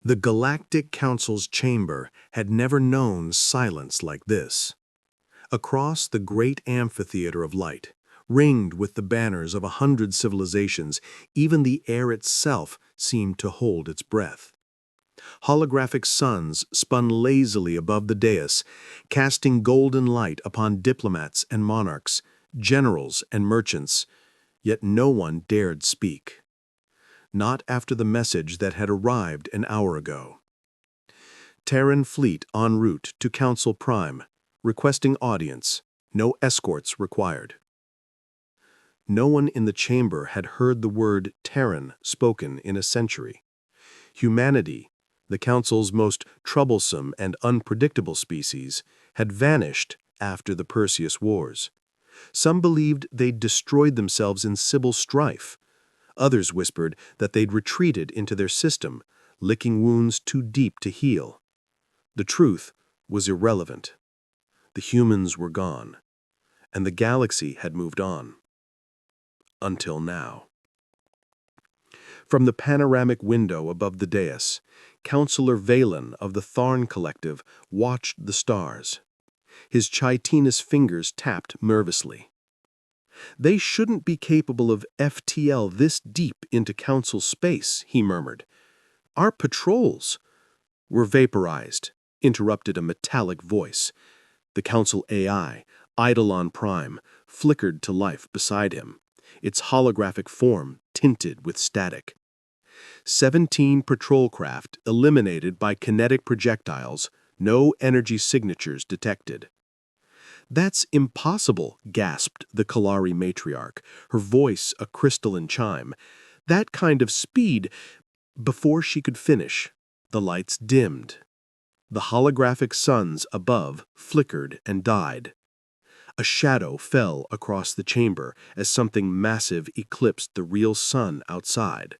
The Galactic Council's chamber had never known silence like this. Across the great amphitheater of light, ringed with the banners of 100 civilizations, even the air itself seemed to hold its breath. Holographic suns spun lazily above the dais, casting golden light upon diplomats and monarchs, generals and merchants, yet no one dared speak. Not after the message that had arrived an hour ago. Terran fleet en route to Council Prime, requesting audience, no escorts required. No one in the chamber had heard the word Terran spoken in a century. Humanity, the Council's most troublesome and unpredictable species, had vanished after the Perseus Wars. Some believed they'd destroyed themselves in civil strife. Others whispered that they'd retreated into their system, licking wounds too deep to heal. The truth was irrelevant. The humans were gone, and the galaxy had moved on. Until now. From the panoramic window above the dais, Councillor Valen of the Tharn Collective watched the stars. His chitinous fingers tapped nervously. They shouldn't be capable of FTL this deep into Council space, he murmured. Our patrols were vaporized, interrupted a metallic voice. The Council AI, Eidolon Prime, flickered to life beside him, its holographic form tinted with static. 17 patrol craft eliminated by kinetic projectiles, no energy signatures detected. That's impossible, gasped the Kalari matriarch, her voice a crystalline chime. That kind of speed. Before she could finish, the lights dimmed. The holographic suns above flickered and died. A shadow fell across the chamber as something massive eclipsed the real sun outside.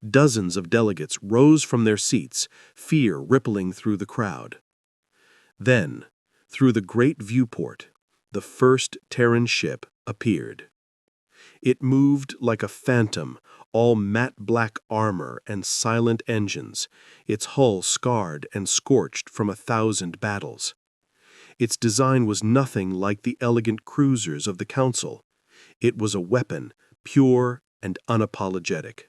Dozens of delegates rose from their seats, fear rippling through the crowd. Then, through the great viewport, the first Terran ship appeared. It moved like a phantom, all matte black armor and silent engines, its hull scarred and scorched from 1,000 battles. Its design was nothing like the elegant cruisers of the Council. It was a weapon, pure and unapologetic.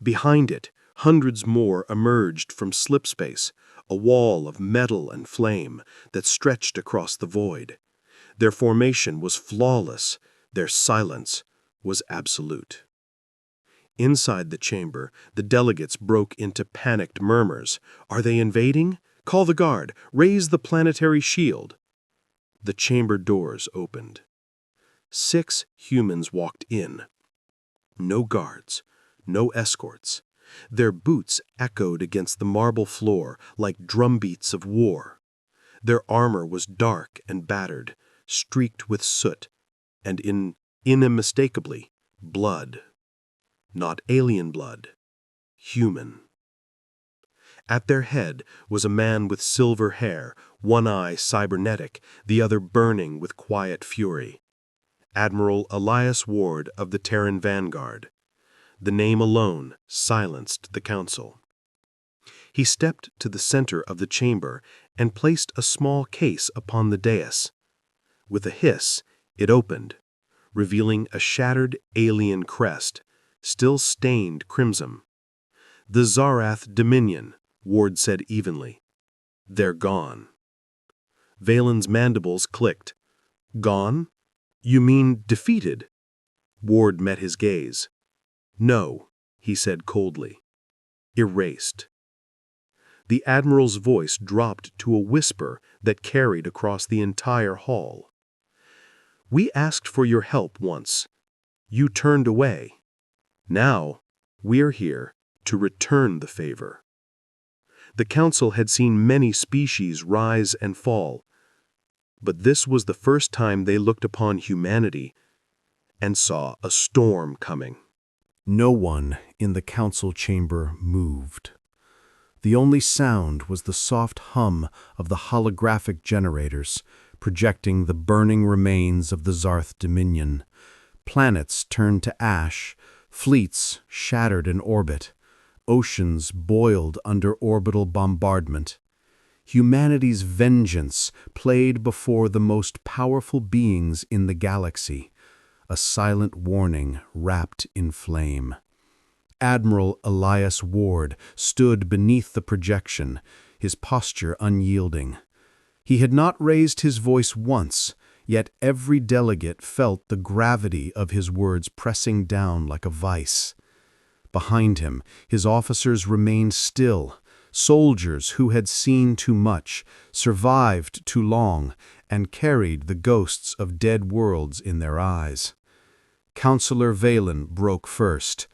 Behind it, hundreds more emerged from slipspace, a wall of metal and flame that stretched across the void. Their formation was flawless, their silence was absolute. Inside the chamber, the delegates broke into panicked murmurs. Are they invading? Call the guard, raise the planetary shield. The chamber doors opened. 6 humans walked in. No guards, no escorts. Their boots echoed against the marble floor like drumbeats of war. Their armor was dark and battered, streaked with soot, and unmistakably, blood. Not alien blood, human. At their head was a man with silver hair, one eye cybernetic, the other burning with quiet fury. Admiral Elias Ward of the Terran Vanguard. The name alone silenced the Council. He stepped to the center of the chamber and placed a small case upon the dais. With a hiss, it opened, revealing a shattered alien crest, still stained crimson. The Zarath Dominion, Ward said evenly. They're gone. Valen's mandibles clicked. Gone? You mean defeated? Ward met his gaze. No, he said coldly. Erased. The Admiral's voice dropped to a whisper that carried across the entire hall. We asked for your help once. You turned away. Now, we're here to return the favor. The Council had seen many species rise and fall, but this was the first time they looked upon humanity and saw a storm coming. No one in the Council chamber moved. The only sound was the soft hum of the holographic generators, projecting the burning remains of the Zarth Dominion. Planets turned to ash, fleets shattered in orbit. oceans boiled under orbital bombardment. Humanity's vengeance played before the most powerful beings in the galaxy, a silent warning wrapped in flame. Admiral Elias Ward stood beneath the projection, his posture unyielding. He had not raised his voice once, yet every delegate felt the gravity of his words pressing down like a vice. Behind him, his officers remained still, soldiers who had seen too much, survived too long, and carried the ghosts of dead worlds in their eyes. Counselor Valen broke first.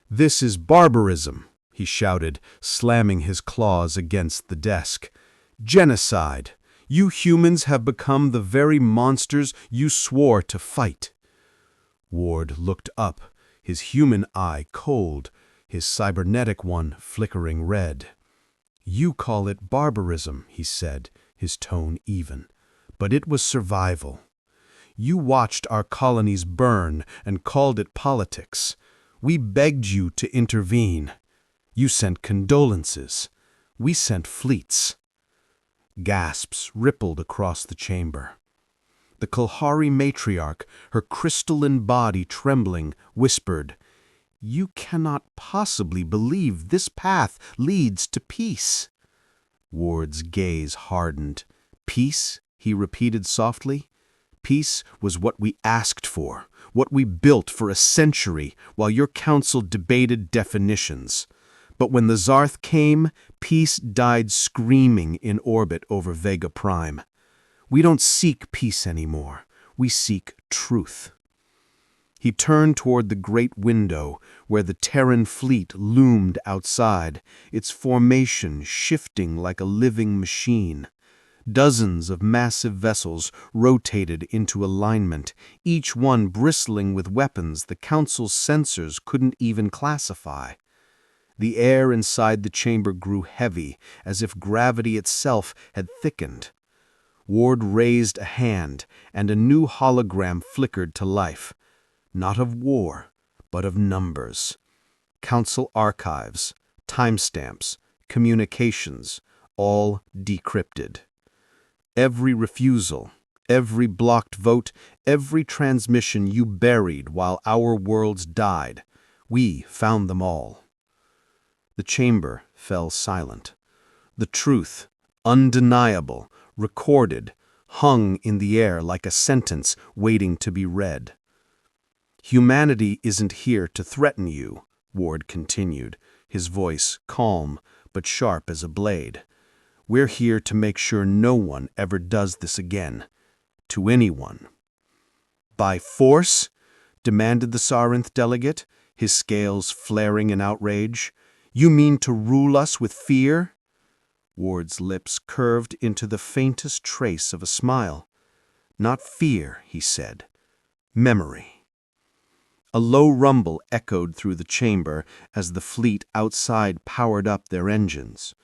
"This is barbarism," he shouted, slamming his claws against the desk. "Genocide! You humans have become the very monsters you swore to fight." Ward looked up, his human eye cold, his cybernetic one flickering red. "You call it barbarism," he said, his tone even, "but it was survival. You watched our colonies burn and called it politics. We begged you to intervene. You sent condolences. We sent fleets." Gasps rippled across the chamber. The Kalhari matriarch, her crystalline body trembling, whispered, "You cannot possibly believe this path leads to peace." Ward's gaze hardened. "Peace?" he repeated softly. "Peace was what we asked for, what we built for a century while your council debated definitions. But when the Zarth came, peace died screaming in orbit over Vega Prime. We don't seek peace anymore. We seek truth." He turned toward the great window where the Terran fleet loomed outside, its formation shifting like a living machine. Dozens of massive vessels rotated into alignment, each one bristling with weapons the Council's sensors couldn't even classify. The air inside the chamber grew heavy, as if gravity itself had thickened. Ward raised a hand, and a new hologram flickered to life. Not of war, but of numbers. Council archives, timestamps, communications, all decrypted. Every refusal, every blocked vote, every transmission you buried while our worlds died, we found them all. The chamber fell silent. The truth, undeniable, recorded, hung in the air like a sentence waiting to be read. "Humanity isn't here to threaten you," Ward continued, his voice calm but sharp as a blade. "We're here to make sure no one ever does this again. To anyone." "By force?" demanded the Sarinth delegate, his scales flaring in outrage. "You mean to rule us with fear?" Ward's lips curved into the faintest trace of a smile. "Not fear," he said. "Memory." A low rumble echoed through the chamber as the fleet outside powered up their engines.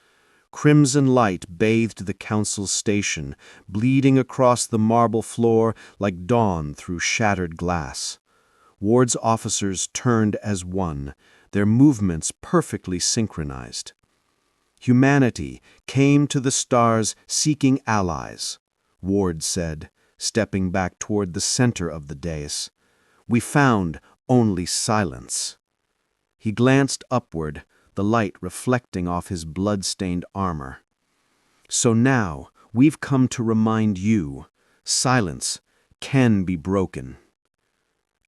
Crimson light bathed the council's station, bleeding across the marble floor like dawn through shattered glass. Ward's officers turned as one, their movements perfectly synchronized. "Humanity came to the stars seeking allies," Ward said, stepping back toward the center of the dais. "We found only silence." He glanced upward, the light reflecting off his blood-stained armor. "So now we've come to remind you, silence can be broken."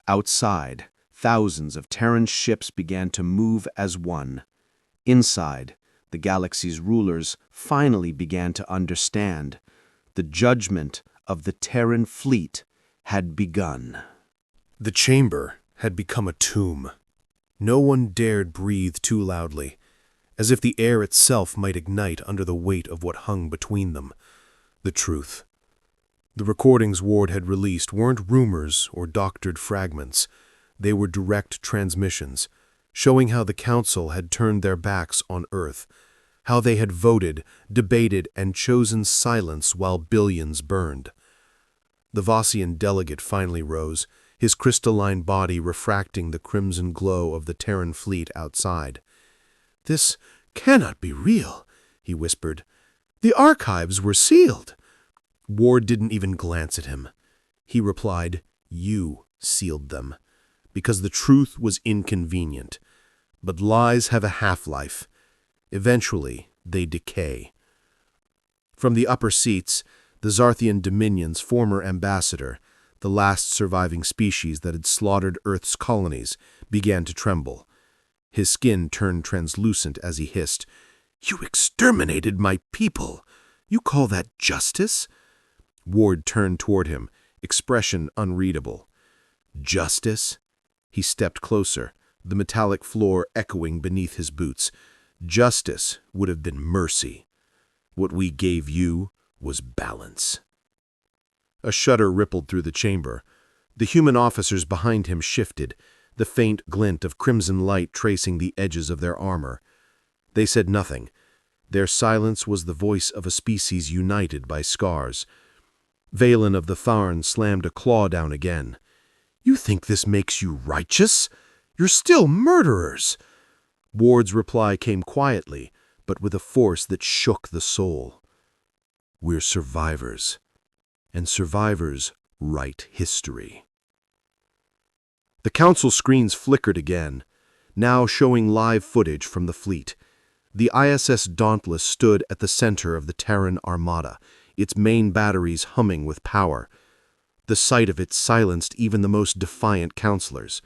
Outside, thousands of Terran ships began to move as one. Inside, the galaxy's rulers finally began to understand. The judgment of the Terran fleet had begun. The chamber had become a tomb. No one dared breathe too loudly, as if the air itself might ignite under the weight of what hung between them, the truth. The recordings Ward had released weren't rumors or doctored fragments. They were direct transmissions, showing how the Council had turned their backs on Earth, how they had voted, debated, and chosen silence while billions burned. The Vossian delegate finally rose, his crystalline body refracting the crimson glow of the Terran fleet outside. "This cannot be real," he whispered. "The archives were sealed." Ward didn't even glance at him. He replied, "You sealed them, because the truth was inconvenient. But lies have a half-life. Eventually, they decay." From the upper seats, the Zarthian Dominion's former ambassador, the last surviving species that had slaughtered Earth's colonies, began to tremble. His skin turned translucent as he hissed, "You exterminated my people! You call that justice?" Ward turned toward him, expression unreadable. "Justice?" He stepped closer, the metallic floor echoing beneath his boots. "Justice would have been mercy. What we gave you was balance." A shudder rippled through the chamber. The human officers behind him shifted, the faint glint of crimson light tracing the edges of their armor. They said nothing. Their silence was the voice of a species united by scars. Valen of the Tharn slammed a claw down again. "You think this makes you righteous? You're still murderers!" Ward's reply came quietly, but with a force that shook the soul. "We're survivors, and survivors write history." The council screens flickered again, now showing live footage from the fleet. The ISS Dauntless stood at the center of the Terran Armada, its main batteries humming with power. The sight of it silenced even the most defiant counselors.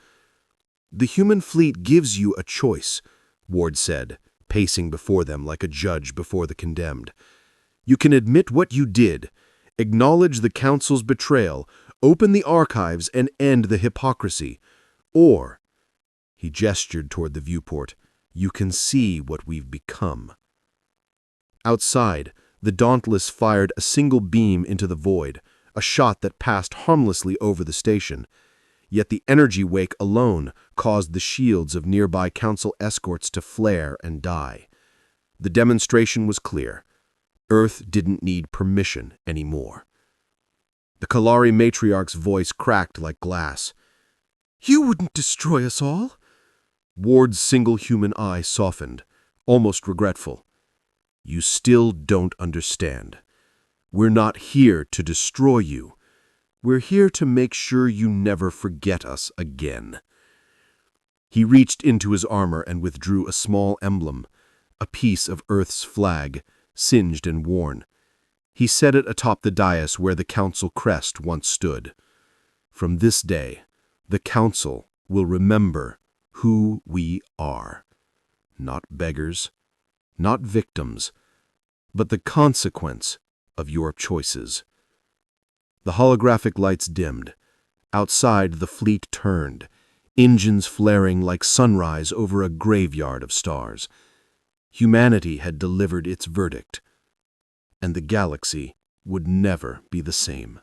"The human fleet gives you a choice," Ward said, pacing before them like a judge before the condemned. "You can admit what you did, acknowledge the Council's betrayal, open the archives, and end the hypocrisy. Or," he gestured toward the viewport, "you can see what we've become." Outside, the Dauntless fired a single beam into the void, a shot that passed harmlessly over the station. Yet the energy wake alone caused the shields of nearby Council escorts to flare and die. The demonstration was clear. Earth didn't need permission anymore. The Kalari matriarch's voice cracked like glass. "You wouldn't destroy us all?" Ward's single human eye softened, almost regretful. "You still don't understand. We're not here to destroy you. We're here to make sure you never forget us again." He reached into his armor and withdrew a small emblem, a piece of Earth's flag, singed and worn. He set it atop the dais where the Council crest once stood. "From this day, the Council will remember who we are. Not beggars, not victims, but the consequence of your choices." The holographic lights dimmed. Outside, the fleet turned, engines flaring like sunrise over a graveyard of stars. Humanity had delivered its verdict, and the galaxy would never be the same.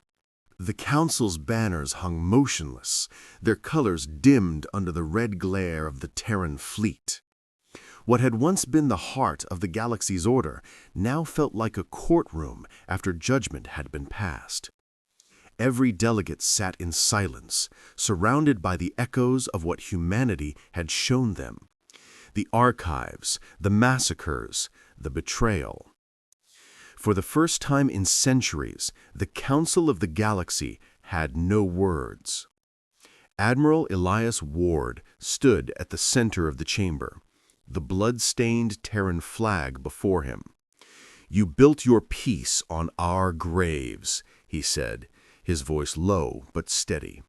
The Council's banners hung motionless, their colors dimmed under the red glare of the Terran fleet. What had once been the heart of the galaxy's order now felt like a courtroom after judgment had been passed. Every delegate sat in silence, surrounded by the echoes of what humanity had shown them. The archives, the massacres, the betrayal. For the first time in centuries, the Council of the Galaxy had no words. Admiral Elias Ward stood at the center of the chamber, the blood-stained Terran flag before him. "You built your peace on our graves," he said, his voice low but steady.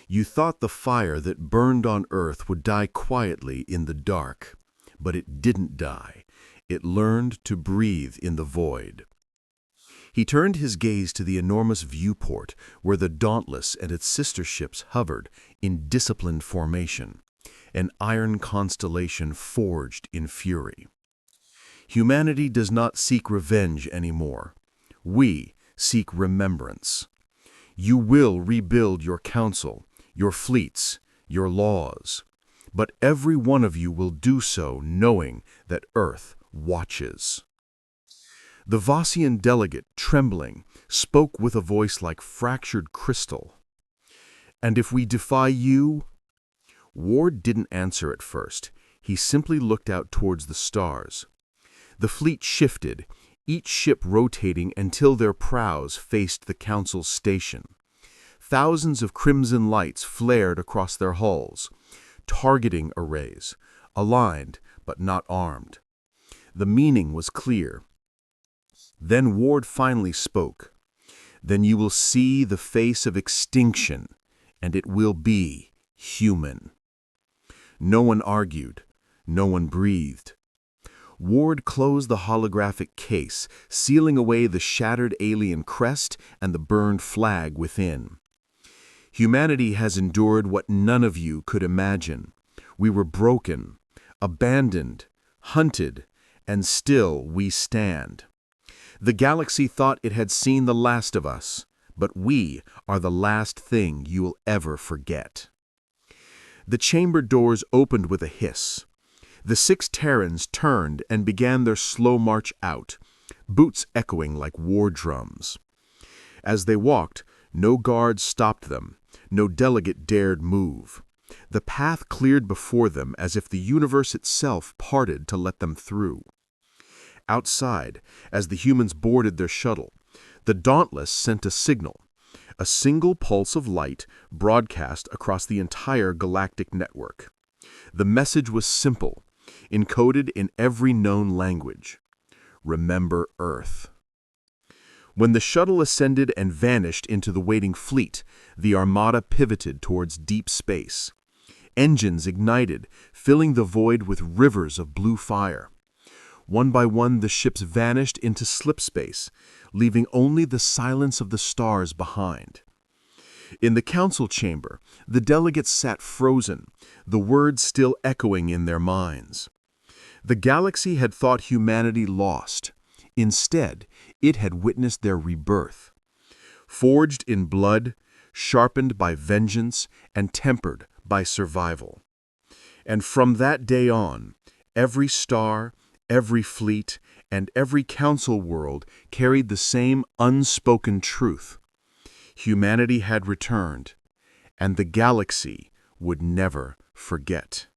"You thought the fire that burned on Earth would die quietly in the dark, but it didn't die. It learned to breathe in the void." He turned his gaze to the enormous viewport where the Dauntless and its sister ships hovered in disciplined formation, an iron constellation forged in fury. "Humanity does not seek revenge anymore. We seek remembrance. You will rebuild your council, your fleets, your laws, but every one of you will do so knowing that Earth watches." The Vossian delegate, trembling, spoke with a voice like fractured crystal. "And if we defy you?" Ward didn't answer at first. He simply looked out towards the stars. The fleet shifted, each ship rotating until their prows faced the Council's station. Thousands of crimson lights flared across their hulls, targeting arrays, aligned but not armed. The meaning was clear. Then Ward finally spoke. "Then you will see the face of extinction, and it will be human." No one argued. No one breathed. Ward closed the holographic case, sealing away the shattered alien crest and the burned flag within. "Humanity has endured what none of you could imagine. We were broken, abandoned, hunted, and still we stand. The galaxy thought it had seen the last of us, but we are the last thing you will ever forget." The chamber doors opened with a hiss. The 6 Terrans turned and began their slow march out, boots echoing like war drums. As they walked, no guard stopped them, no delegate dared move. The path cleared before them as if the universe itself parted to let them through. Outside, as the humans boarded their shuttle, the Dauntless sent a signal. A single pulse of light broadcast across the entire galactic network. The message was simple, encoded in every known language. Remember Earth. When the shuttle ascended and vanished into the waiting fleet, the armada pivoted towards deep space. Engines ignited, filling the void with rivers of blue fire. One by one, the ships vanished into slipspace, leaving only the silence of the stars behind. In the council chamber, the delegates sat frozen, the words still echoing in their minds. The galaxy had thought humanity lost. Instead, it had witnessed their rebirth. Forged in blood, sharpened by vengeance, and tempered by survival. And from that day on, every star, every fleet, and every council world carried the same unspoken truth. Humanity had returned, and the galaxy would never forget.